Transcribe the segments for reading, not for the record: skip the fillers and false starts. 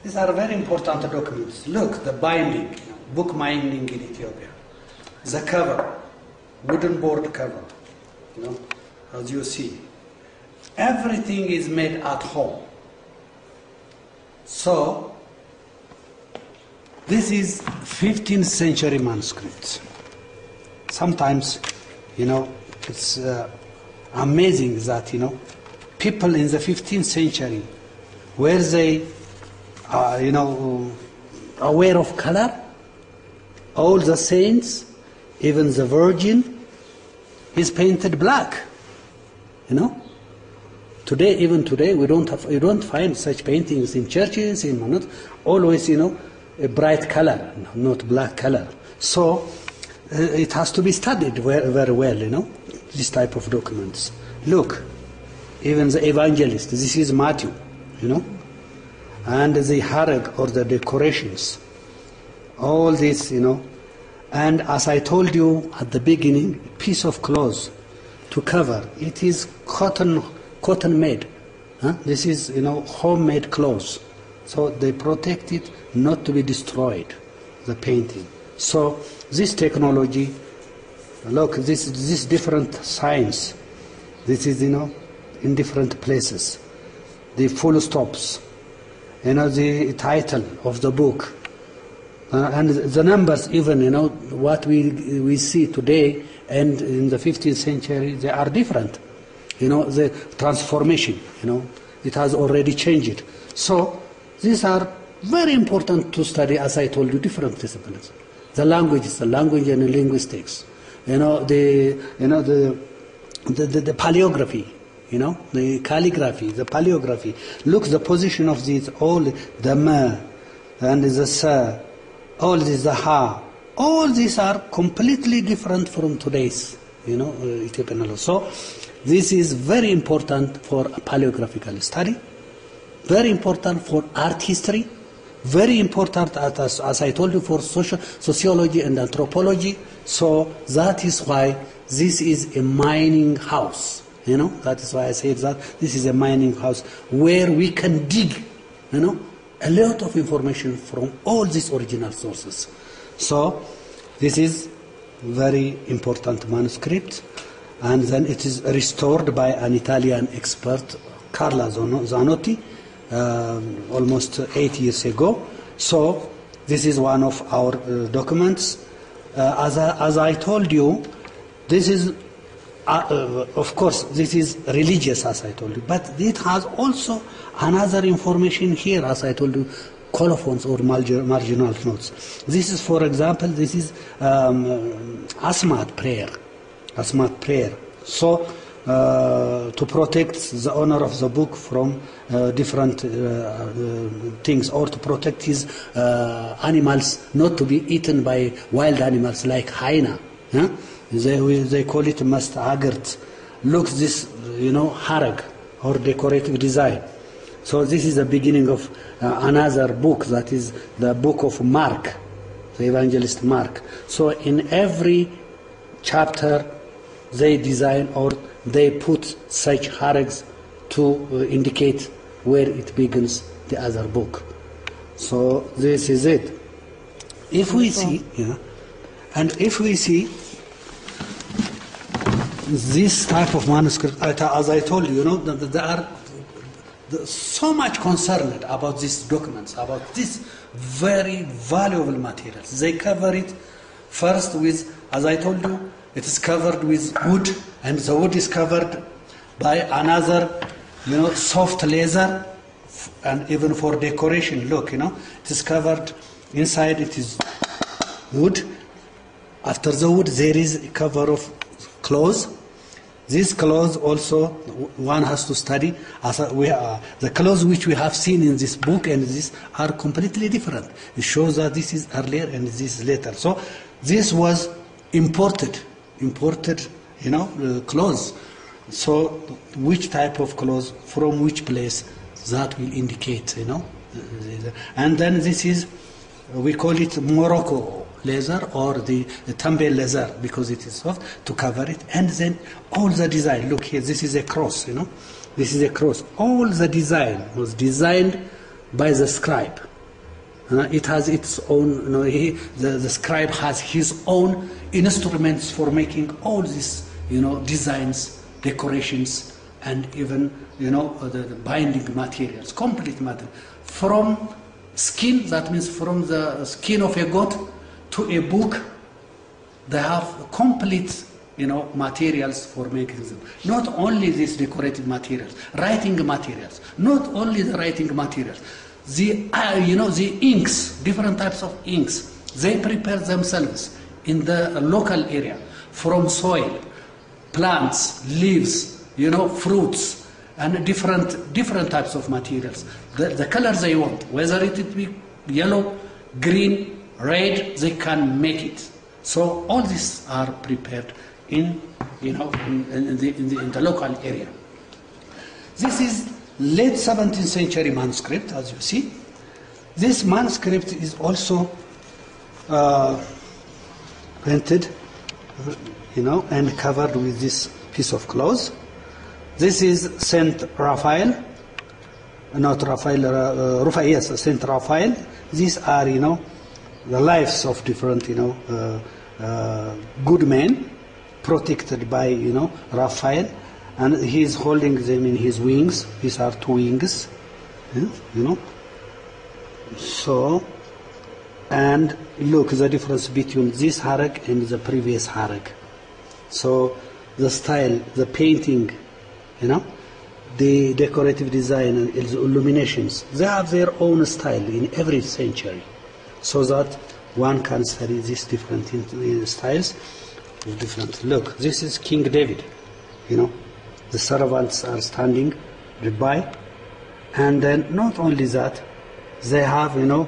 These are very important documents. Look, the binding, book binding in Ethiopia. The cover, wooden board cover, as you see. Everything is made at home. So, this is 15th century manuscripts. Sometimes, it's amazing that, people in the 15th century, were they, aware of color? All the saints, even the Virgin, is painted black. Today, even today, you don't find such paintings in churches, always, a bright color, not black color. So, it has to be studied very well, this type of documents. Look, even the evangelist, this is Matthew, and the harag or the decorations, all this, and as I told you at the beginning, piece of cloth to cover, it is cotton made. This is, homemade clothes. So they protect it not to be destroyed, the painting. So this technology, look, this different science, this is, in different places. The full stops, the title of the book, and the numbers even, what we see today and in the 15th century, they are different. The transformation, it has already changed. So these are very important to study, as I told you, different disciplines. The languages, the language and linguistics, the paleography, the calligraphy, the paleography. Look, the position of these, all the ma and the sa, all this, the ha, all these are completely different from today's, Ethiopian law. So this is very important for paleographical study, very important for art history, very important, as I told you, for sociology and anthropology. So that is why this is a mining house. That is why I said that this is a mining house where we can dig, a lot of information from all these original sources. So this is very important manuscript, and then it is restored by an Italian expert, Carla Zanotti, almost 8 years ago. So this is one of our documents. As I told you, this is, of course, this is religious, as I told you, but it has also another information here, as I told you, colophons or marginal notes. This is, for example, this is Asmat prayer. Asmat prayer. So, to protect the owner of the book from different things, or to protect his animals not to be eaten by wild animals like hyena. They call it mastagert. Look, this, harag or decorative design. So this is the beginning of another book, that is the book of Mark, the evangelist Mark. So in every chapter they design or they put such harags to indicate where it begins the other book. So this is it. If we see, and if we see this type of manuscript, as I told you, there are so much concerned about these documents, about this very valuable materials. They cover it first with, as I told you, it is covered with wood, and the wood is covered by another, soft leather, and even for decoration, look, it is covered, inside it is wood. After the wood there is a cover of cloth. These clothes also one has to study. The clothes which we have seen in this book and this are completely different. It shows that this is earlier and this is later. So this was imported, clothes. So which type of clothes from which place, that will indicate, And then this is, we call it Morocco leather or the Tambe leather because it is soft, to cover it. And then all the design, look here, this is a cross, This is a cross. All the design was designed by the scribe. It has its own, the scribe has his own instruments for making all these, designs, decorations, and even, the binding materials, complete material. From skin, that means from the skin of a goat to a book, they have complete, materials for making them. Not only these decorative materials, writing materials, not only the writing materials. The the inks, different types of inks, they prepare themselves in the local area from soil, plants, leaves, fruits, and different types of materials. The colors they want, whether it be yellow, green, red, they can make it. So all these are prepared in the local area. This is late 17th century manuscript, as you see. This manuscript is also painted, and covered with this piece of cloth. This is Saint Raphael, not Raphael, Raphael, yes, Saint Raphael. These are, the lives of different, good men, protected by, Raphael. And he is holding them in his wings. These are two wings, So, and look the difference between this harag and the previous harag. So, the style, the painting, the decorative design and the illuminations, they have their own style in every century, so that one can study these different styles. Different. Look, this is King David, The servants are standing by, and then not only that, they have what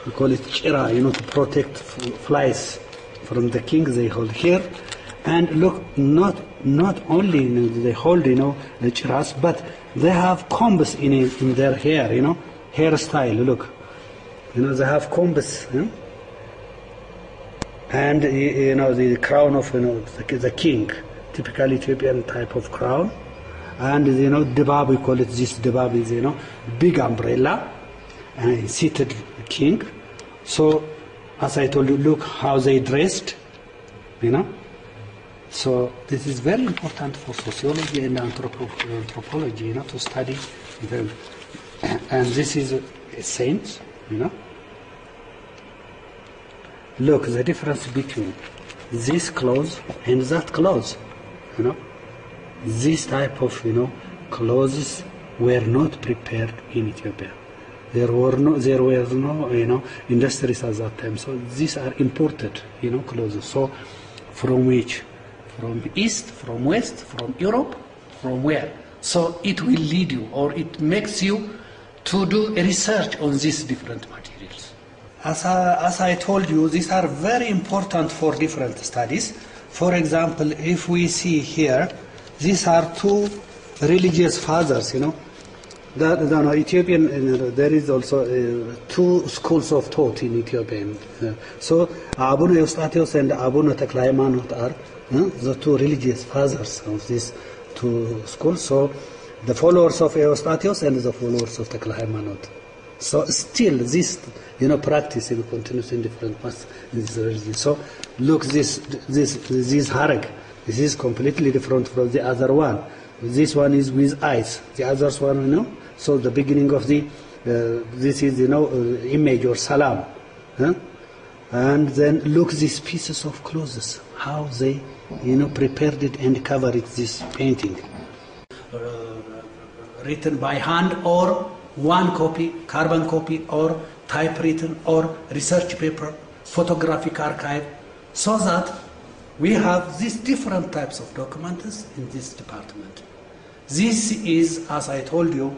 we call it chira, to protect flies from the king. They hold here, and look, not only they hold the chiras, but they have combs in their hair, hairstyle. Look, they have combs. And the crown of the king, typical Ethiopian type of crown, and debab, we call it, this debab is big umbrella, and seated king. So as I told you, look how they dressed, So this is very important for sociology and anthropology, to study them. And this is a saint, Look, the difference between this clothes and that clothes, This type of, clothes were not prepared in Ethiopia. There were no, industries at that time. So these are imported, clothes. So from which? From east, from west, from Europe, from where? So it will lead you, or it makes you to do a research on these different materials. As I told you, these are very important for different studies. For example, if we see here, these are two religious fathers, Ethiopian, there is also two schools of thought in Ethiopia. So Abuna Eustathios and Abuna Tekle Haymanot are the two religious fathers of these two schools. So the followers of Eustathios and the followers of Tekle Haymanot. So still this practice continues in different parts in this religion. So look, this harag, this is completely different from the other one. This one is with eyes. The other one, So the beginning of the this is image or salam, and then look these pieces of clothes, how they prepared it and covered it. This painting, written by hand or one copy, carbon copy, or typewritten, or research paper, photographic archive, so that we have these different types of documents in this department. This is, as I told you,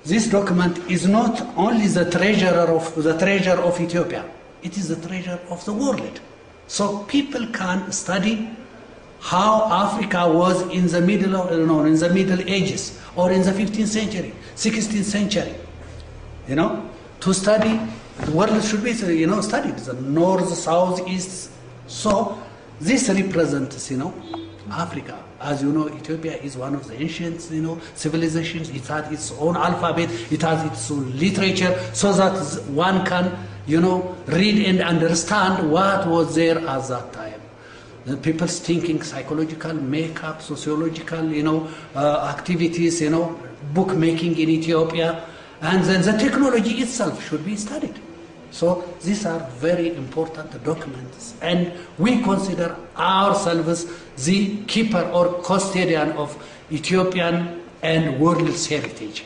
this document is not only the treasure of Ethiopia, it is the treasure of the world. So people can study how Africa was in the Middle Ages, or in the 15th century, 16th century. To study, the world should be studied, the north, south, east. So This represents, Africa. As you know, Ethiopia is one of the ancient, civilizations. It had its own alphabet, it has its own literature, so that one can, read and understand what was there at that time. The people's thinking, psychological makeup, sociological, activities, bookmaking in Ethiopia, and then the technology itself should be studied. So these are very important documents, and we consider ourselves the keeper or custodian of Ethiopian and world's heritage.